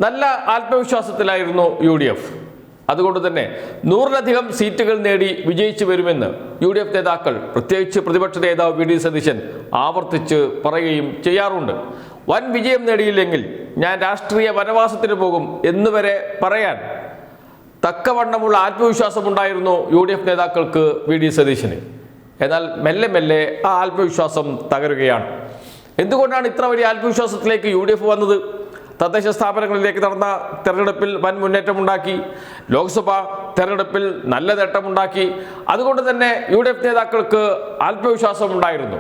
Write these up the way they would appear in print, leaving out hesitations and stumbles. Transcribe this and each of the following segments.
നല്ല ആത്മവിശ്വാസത്തിലായിരുന്നു UDF. അതുകൊണ്ട് തന്നെ 100-ലധികം സീറ്റുകൾ നേടി വിജയിച്ചു വരുമെന്ന് UDF നേതാക്കൾ, പ്രത്യേകിച്ച് പ്രതിപക്ഷ നേതാവ് VD സതീശൻ ആവർത്തിച്ച് പറയുകയും ചെയ്യാറുണ്ട്. വൻ വിജയം നേടിയില്ലെങ്കിൽ ഞാൻ രാഷ്ട്രീയ വനവാസത്തിന് പോകും എന്നുവരെ പറയാൻ തക്കവണ്ണമുള്ള ആത്മവിശ്വാസമുണ്ടായിരുന്നു UDF നേതാക്കൾക്ക് VD സതീശന്. എന്നാൽ മെല്ലെ മെല്ലെ ആ ആത്മവിശ്വാസം തകരുകയാണ്. എന്തുകൊണ്ടാണ് ഇത്ര വലിയ ആത്മവിശ്വാസത്തിലേക്ക് UDF വന്നത്? തദ്ദേശ സ്ഥാപനങ്ങളിലേക്ക് നടന്ന തെരഞ്ഞെടുപ്പിൽ വൻ മുന്നേറ്റമുണ്ടാക്കി, ലോക്സഭാ തെരഞ്ഞെടുപ്പിൽ നല്ല നേട്ടമുണ്ടാക്കി. അതുകൊണ്ട് തന്നെ UDF നേതാക്കൾക്ക് ആത്മവിശ്വാസമുണ്ടായിരുന്നു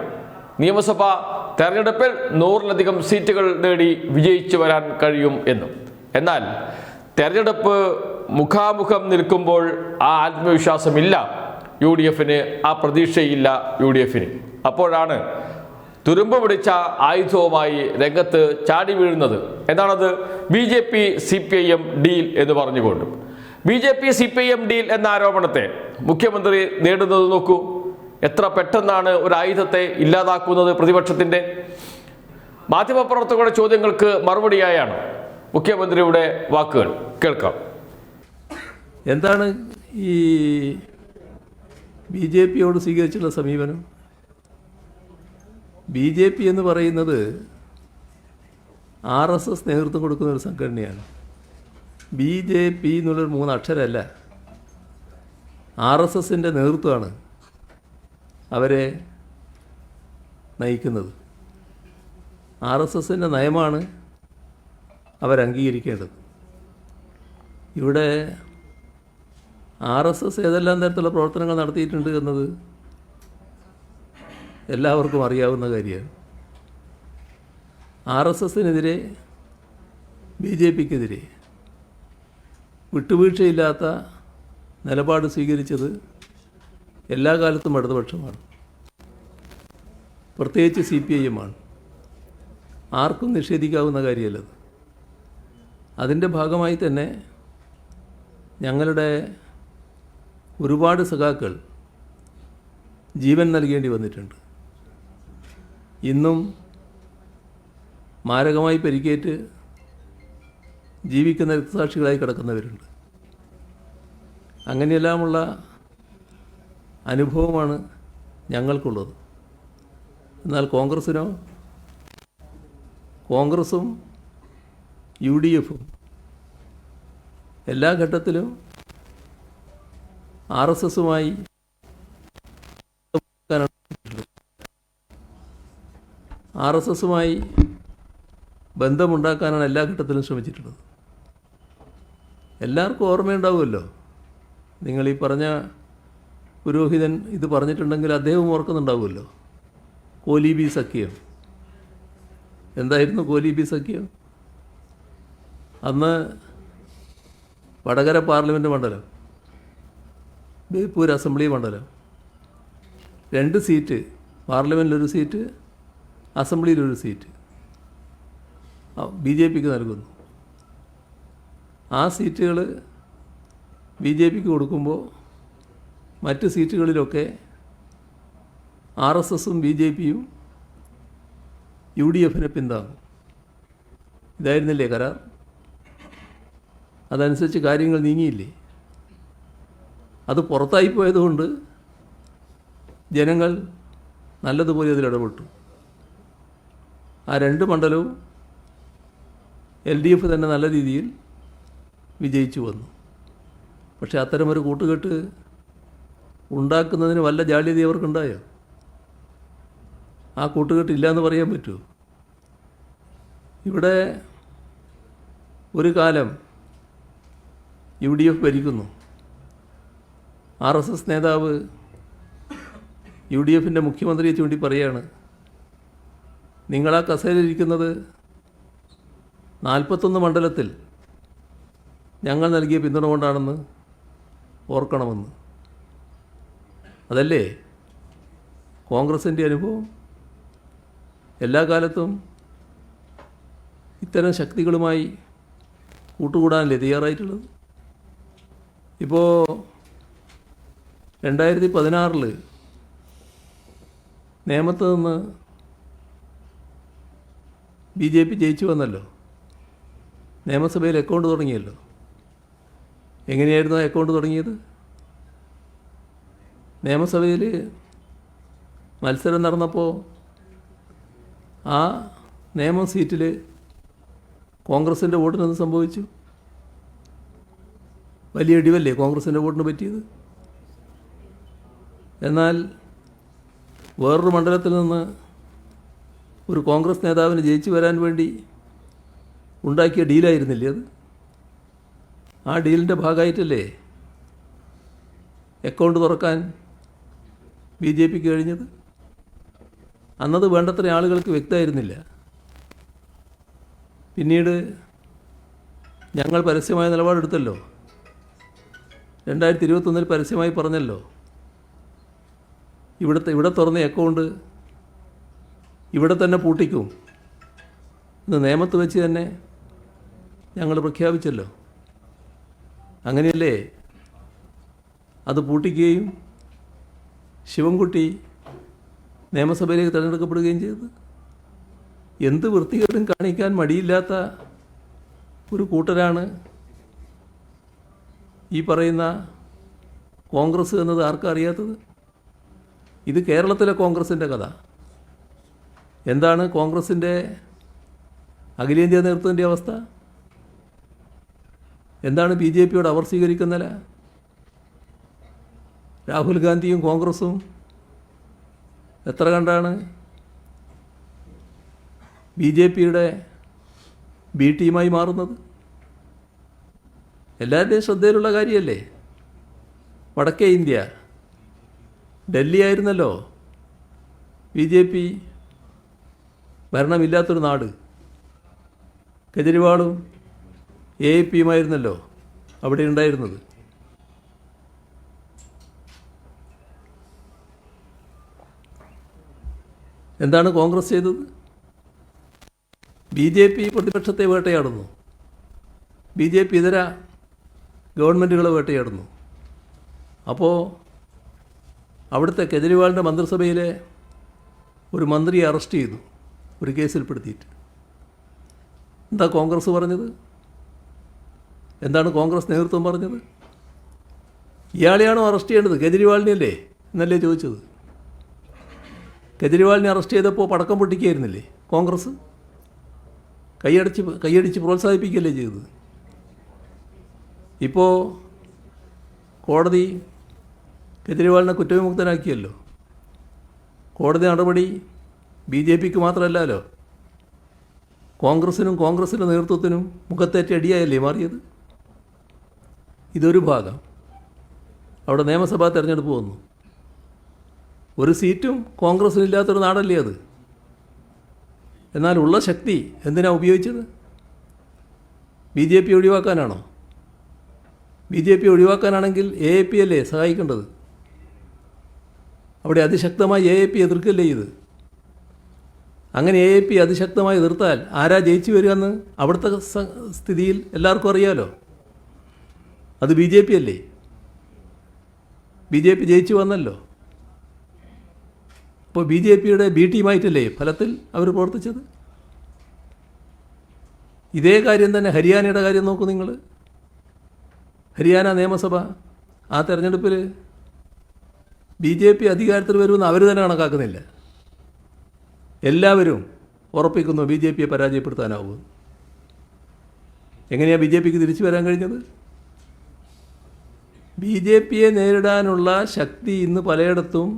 നിയമസഭാ തെരഞ്ഞെടുപ്പിൽ 100-ലധികം സീറ്റുകൾ നേടി വിജയിച്ചു വരാൻ കഴിയും എന്നും. എന്നാൽ തെരഞ്ഞെടുപ്പ് മുഖാമുഖം നിൽക്കുമ്പോൾ ആ ആത്മവിശ്വാസമില്ല UDFന്, ആ പ്രതീക്ഷയില്ല UDFന്. അപ്പോഴാണ് തുരുമ്പ് പിടിച്ച ആയുധവുമായി രംഗത്ത് ചാടി വീഴുന്നത്. എന്താണത്? BJP CPIM ഡീൽ എന്ന് പറഞ്ഞുകൊണ്ട്. BJP CPIM ഡീൽ എന്ന ആരോപണത്തെ മുഖ്യമന്ത്രി നേടുന്നത് നോക്കൂ. എത്ര പെട്ടെന്നാണ് ഒരു ആയുധത്തെ ഇല്ലാതാക്കുന്നത് പ്രതിപക്ഷത്തിൻ്റെ. മാധ്യമപ്രവർത്തകരുടെ ചോദ്യങ്ങൾക്ക് മറുപടിയായാണ് മുഖ്യമന്ത്രിയുടെ വാക്കുകൾ. കേൾക്കാം. എന്താണ് ഈ BJPയോട് സ്വീകരിച്ചുള്ള സമീപനം? BJP എന്ന് പറയുന്നത് RSS നേതൃത്വം കൊടുക്കുന്ന ഒരു സംഘടനയാണ്. BJP എന്നുള്ളൊരു 3 അക്ഷരമല്ല, RSSൻ്റെ നേതൃത്വമാണ് അവരെ നയിക്കുന്നത്. RSSൻ്റെ നയമാണ് അവരംഗീകരിക്കേണ്ടത്. ഇവിടെ RSS ഏതെല്ലാം തരത്തിലുള്ള പ്രവർത്തനങ്ങൾ നടത്തിയിട്ടുണ്ട് എന്നത് എല്ലാവർക്കും അറിയാവുന്ന കാര്യമാണ്. RSSനെതിരെ BJPക്കെതിരെ വിട്ടുവീഴ്ചയില്ലാത്ത നിലപാട് സ്വീകരിച്ചത് എല്ലാ കാലത്തും ഇടതുപക്ഷമാണ്, പ്രത്യേകിച്ച് CPIM ആണ്. ആർക്കും നിഷേധിക്കാവുന്ന കാര്യമല്ലത്. അതിൻ്റെ ഭാഗമായി തന്നെ ഞങ്ങളുടെ ഒരുപാട് സഖാക്കൾ ജീവൻ നൽകേണ്ടി വന്നിട്ടുണ്ട്. ഇന്നും മാരകമായി പരിക്കേറ്റ് ജീവിക്കുന്ന രക്തസാക്ഷികളായി കിടക്കുന്നവരുണ്ട്. അങ്ങനെയെല്ലാമുള്ള അനുഭവമാണ് ഞങ്ങൾക്കുള്ളത്. എന്നാൽ കോൺഗ്രസും UDFും എല്ലാ ഘട്ടത്തിലും RSSുമായി ബന്ധമുണ്ടാക്കാനാണ് എല്ലാ ഘട്ടത്തിലും ശ്രമിച്ചിട്ടുള്ളത്. എല്ലാവർക്കും ഓർമ്മയുണ്ടാവുമല്ലോ. നിങ്ങൾ ഈ പറഞ്ഞ പുരോഹിതൻ ഇത് പറഞ്ഞിട്ടുണ്ടെങ്കിൽ അദ്ദേഹം ഓർക്കുന്നുണ്ടാവുമല്ലോ. കോലീബി സഖ്യം. എന്തായിരുന്നു കോലീബി സഖ്യം? അന്ന് വടകര പാർലമെൻറ്റ് മണ്ഡലം, ബേപ്പൂർ അസംബ്ലി മണ്ഡലം, 2 സീറ്റ്, പാർലമെൻറ്റിലൊരു സീറ്റ്, അസംബ്ലിയിലൊരു സീറ്റ് BJPക്ക് നൽകുന്നു. ആ സീറ്റുകൾ BJPക്ക് കൊടുക്കുമ്പോൾ മറ്റ് സീറ്റുകളിലൊക്കെ RSSും BJPയും UDFനെ പിന്താങ്ങും. ഇതായിരുന്നില്ലേ കരാർ? അതനുസരിച്ച് കാര്യങ്ങൾ നീങ്ങിയില്ലേ? അത് പുറത്തായിപ്പോയതുകൊണ്ട് ജനങ്ങൾ നല്ലതുപോലെ അതിലിടപെട്ടു. ആ 2 മണ്ഡലവും LDF തന്നെ നല്ല രീതിയിൽ വിജയിച്ചു വന്നു. പക്ഷേ അത്തരമൊരു കൂട്ടുകെട്ട് ഉണ്ടാക്കുന്നതിന് വല്ല ജാള്യത അവർക്കുണ്ടായോ? ആ കൂട്ടുകെട്ടില്ല എന്ന് പറയാൻ പറ്റുമോ? ഇവിടെ ഒരു കാലം UDF ഭരിക്കുന്നു. RSS നേതാവ് UDFൻ്റെ മുഖ്യമന്ത്രിയെ ചൂണ്ടി പറയുകയാണ്, നിങ്ങളാ കസേരയിലിരിക്കുന്നത് 41 മണ്ഡലത്തിൽ ഞങ്ങൾ നൽകിയ പിന്തുണ കൊണ്ടാണെന്ന് ഓർക്കണമെന്ന്. അതല്ലേ കോൺഗ്രസിൻ്റെ അനുഭവം? എല്ലാ കാലത്തും ഇത്തരം ശക്തികളുമായി കൂട്ടുകൂടാനല്ലേ തയ്യാറായിട്ടുള്ളത്? ഇപ്പോൾ 2016 നേമത്ത് നിന്ന് BJP ജയിച്ചു വന്നല്ലോ. നിയമസഭയിൽ അക്കൗണ്ട് തുടങ്ങിയല്ലോ. എങ്ങനെയായിരുന്നു ആ അക്കൗണ്ട് തുടങ്ങിയത്? നിയമസഭയിൽ മത്സരം നടന്നപ്പോൾ ആ നിയമം സീറ്റിൽ കോൺഗ്രസിൻ്റെ വോട്ടിനെന്ത് സംഭവിച്ചു? വലിയ ഇടിവല്ലേ കോൺഗ്രസിൻ്റെ വോട്ടിന് പറ്റിയത്? എന്നാൽ വേറൊരു മണ്ഡലത്തിൽ നിന്ന് ഒരു കോൺഗ്രസ് നേതാവിന് ജയിച്ചു വരാൻ വേണ്ടി ഉണ്ടാക്കിയ ഡീലായിരുന്നില്ലേ അത്? ആ ഡീലിൻ്റെ ഭാഗമായിട്ടല്ലേ അക്കൗണ്ട് തുറക്കാൻ BJP കഴിഞ്ഞത്? അന്നത് വേണ്ടത്ര ആളുകൾക്ക് വ്യക്തമായിരുന്നില്ല. പിന്നീട് ഞങ്ങൾ പരസ്യമായ നിലപാടെടുത്തല്ലോ. 2021 പരസ്യമായി പറഞ്ഞല്ലോ, ഇവിടെ തുറന്ന അക്കൗണ്ട് ഇവിടെ തന്നെ പൂട്ടിക്കും എന്ന് നിയമത്ത് വെച്ച് തന്നെ ഞങ്ങൾ പ്രഖ്യാപിച്ചല്ലോ. അങ്ങനെയല്ലേ അത് പൂട്ടിക്കുകയും ശിവൻകുട്ടി നിയമസഭയിലേക്ക് തിരഞ്ഞെടുക്കപ്പെടുകയും ചെയ്തത്? എന്ത് വൃത്തികേടും കാണിക്കാൻ മടിയില്ലാത്ത ഒരു കൂട്ടരാണ് ഈ പറയുന്ന കോൺഗ്രസ് എന്നത് ആർക്കും അറിയാത്തത്? ഇത് കേരളത്തിലെ കോൺഗ്രസിൻ്റെ കഥ. എന്താണ് കോൺഗ്രസിൻ്റെ അഖിലേന്ത്യാ നേതൃത്വത്തിൻ്റെ അവസ്ഥ? എന്താണ് BJPയോട് അവർ സ്വീകരിക്കുന്ന നില? രാഹുൽ ഗാന്ധിയും കോൺഗ്രസും എത്ര കണ്ടാണ് BJPയുടെ B ടീമായി മാറുന്നത്? എല്ലാവരുടെയും ശ്രദ്ധയിലുള്ള കാര്യമല്ലേ? വടക്കേ ഇന്ത്യ, ഡൽഹി ആയിരുന്നല്ലോ BJP ഭരണമില്ലാത്തൊരു നാട്. കെജ്രിവാളും AAPയുമായിരുന്നല്ലോ അവിടെ ഉണ്ടായിരുന്നത്. എന്താണ് കോൺഗ്രസ് ചെയ്തത്? BJP പ്രതിപക്ഷത്തെ വേട്ടയാടുന്നു, BJP ഇതര ഗവൺമെൻറ്റുകളെ വേട്ടയാടുന്നു. അപ്പോൾ അവിടുത്തെ കെജ്രിവാളിൻ്റെ മന്ത്രിസഭയിലെ ഒരു മന്ത്രിയെ അറസ്റ്റ് ചെയ്തു ഒരു കേസിൽപ്പെടുത്തിയിട്ട്. എന്താ കോൺഗ്രസ് പറഞ്ഞത്? എന്താണ് കോൺഗ്രസ് നേതൃത്വം പറഞ്ഞത്? ഇയാളെയാണോ അറസ്റ്റ് ചെയ്യേണ്ടത്, കെജ്രിവാളിനെയല്ലേ എന്നല്ലേ ചോദിച്ചത്? കെജ്രിവാളിനെ അറസ്റ്റ് ചെയ്തപ്പോൾ പടക്കം പൊട്ടിക്കുകയായിരുന്നില്ലേ കോൺഗ്രസ്? കൈയടിച്ച് പ്രോത്സാഹിപ്പിക്കുകയല്ലേ ചെയ്തത്? ഇപ്പോൾ കോടതി കെജ്രിവാളിനെ കുറ്റവിമുക്തനാക്കിയല്ലോ. കോടതി നടപടി BJPക്ക് മാത്രമല്ലല്ലോ, കോൺഗ്രസിൻ്റെ നേതൃത്വത്തിനും മുഖത്തേറ്റ അടിയായല്ലേ മാറിയത്? ഇതൊരു ഭാഗം. അവിടെ നിയമസഭാ തെരഞ്ഞെടുപ്പ് വന്നു. ഒരു സീറ്റും കോൺഗ്രസിനില്ലാത്തൊരു നാടല്ലേ അത്? എന്നാൽ ഉള്ള ശക്തി എന്തിനാ ഉപയോഗിച്ചത്? BJP ഒഴിവാക്കാനാണോ? BJP ഒഴിവാക്കാനാണെങ്കിൽ AAP അല്ലേ സഹായിക്കേണ്ടത്? അവിടെ അതിശക്തമായി AAP എതിർക്കല്ലേ ചെയ്ത്? അങ്ങനെ AAP അതിശക്തമായി എതിർത്താൽ ആരാ ജയിച്ചു വരികയെന്ന് അവിടുത്തെ സ്ഥിതിയിൽ എല്ലാവർക്കും അറിയാലോ. അത് BJP അല്ലേ? BJP ജയിച്ചു വന്നല്ലോ. അപ്പോൾ BJPയുടെ B ടീമായിട്ടല്ലേ ഫലത്തിൽ അവർ പ്രവർത്തിച്ചത്? ഇതേ കാര്യം തന്നെ ഹരിയാനയുടെ കാര്യം നോക്കൂ നിങ്ങൾ. ഹരിയാന നിയമസഭ ആ തെരഞ്ഞെടുപ്പിൽ BJP അധികാരത്തിൽ വരുമെന്ന് അവർ തന്നെ കണക്കാക്കുന്നില്ല. എല്ലാവരും ഉറപ്പിക്കുന്നു BJPയെ പരാജയപ്പെടുത്താനാവും. എങ്ങനെയാണ് BJPക്ക് തിരിച്ചു വരാൻ കഴിഞ്ഞത്? BJPയെ നേരിടാനുള്ള ശക്തി ഇന്ന് പലയിടത്തും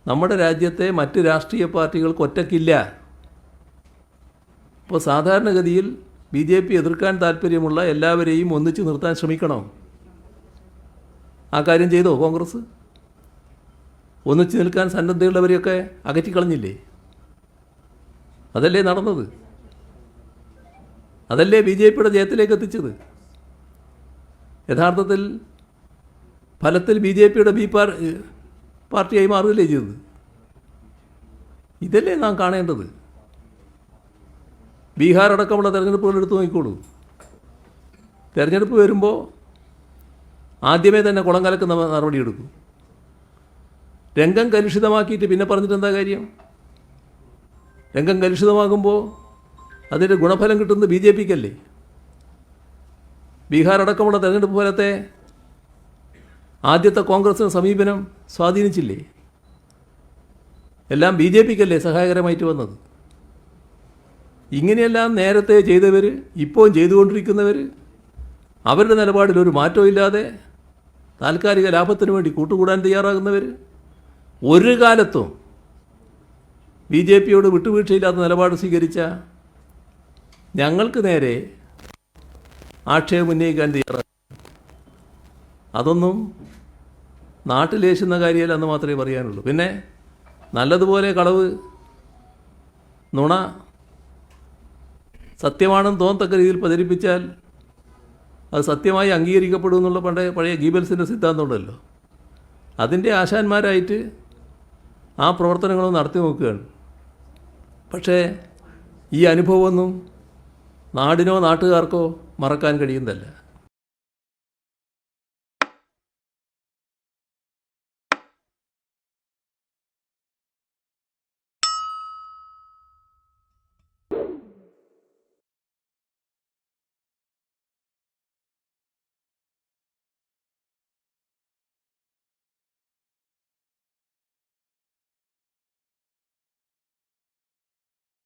നമ്മുടെ രാജ്യത്തെ മറ്റ് രാഷ്ട്രീയ പാർട്ടികൾക്ക് ഒറ്റയ്ക്കില്ല. ഇപ്പോൾ സാധാരണഗതിയിൽ BJP എതിർക്കാൻ താല്പര്യമുള്ള എല്ലാവരെയും ഒന്നിച്ച് നിർത്താൻ ശ്രമിക്കണം. ആ കാര്യം ചെയ്തോ കോൺഗ്രസ്? ഒന്നിച്ച് നിൽക്കാൻ സന്നദ്ധയുള്ളവരെയൊക്കെ അകറ്റിക്കളഞ്ഞില്ലേ? അതല്ലേ നടന്നത്? അതല്ലേ BJPയുടെ ജയത്തിലേക്ക് എത്തിച്ചത്? യഥാർത്ഥത്തിൽ ഫലത്തിൽ BJPയുടെ പാർട്ടിയായി മാറുകയല്ലേ ചെയ്തത്? ഇതല്ലേ നാം കാണേണ്ടത്? ബീഹാർ അടക്കമുള്ള തെരഞ്ഞെടുപ്പുകൾ എടുത്തു നോക്കിക്കോളൂ. തെരഞ്ഞെടുപ്പ് വരുമ്പോൾ ആദ്യമേ തന്നെ കുളം കലക്കുന്ന നടപടിയെടുക്കും. രംഗം കലുഷിതമാക്കിയിട്ട് പിന്നെ പറഞ്ഞിട്ട് എന്താ കാര്യം? രംഗം കലുഷിതമാകുമ്പോൾ അതിൻ്റെ ഗുണഫലം കിട്ടുന്നത് BJPക്കല്ലേ? ബീഹാർ അടക്കമുള്ള തെരഞ്ഞെടുപ്പ് ഫലത്തെ ആദ്യത്തെ കോൺഗ്രസിന് സമീപനം സ്വാധീനിച്ചില്ലേ? എല്ലാം BJPക്കല്ലേ സഹായകരമായിട്ട് വന്നത്. ഇങ്ങനെയെല്ലാം നേരത്തെ ചെയ്തവർ, ഇപ്പോൾ ചെയ്തുകൊണ്ടിരിക്കുന്നവർ, അവരുടെ നിലപാടിൽ ഒരു മാറ്റവും ഇല്ലാതെ താൽക്കാലിക ലാഭത്തിന് വേണ്ടി കൂട്ടുകൂടാൻ തയ്യാറാകുന്നവർ, ഒരു കാലത്തും BJPയോട് വിട്ടുവീഴ്ചയില്ലാത്ത നിലപാട് സ്വീകരിച്ച ഞങ്ങൾക്ക് നേരെ ആക്ഷേപം ഉന്നയിക്കാൻ തയ്യാറാകും. അതൊന്നും നാട്ടിലേശുന്ന കാര്യമല്ല എന്ന് മാത്രമേ പറയാനുള്ളൂ. പിന്നെ നല്ലതുപോലെ കളവ്, നുണ സത്യമാണെന്ന് തോന്നത്തക്ക രീതിയിൽ പ്രചരിപ്പിച്ചാൽ അത് സത്യമായി അംഗീകരിക്കപ്പെടുമെന്നുള്ള പഴയ ഗീബൽസിൻ്റെ സിദ്ധാന്തം ഉണ്ടല്ലോ, അതിൻ്റെ ആശാന്മാരായിട്ട് ആ പ്രവർത്തനങ്ങളും നടത്തി നോക്കുകയാണ്. പക്ഷേ ഈ അനുഭവമൊന്നും നാടിനോ നാട്ടുകാർക്കോ മറക്കാൻ കഴിയുന്നതല്ല.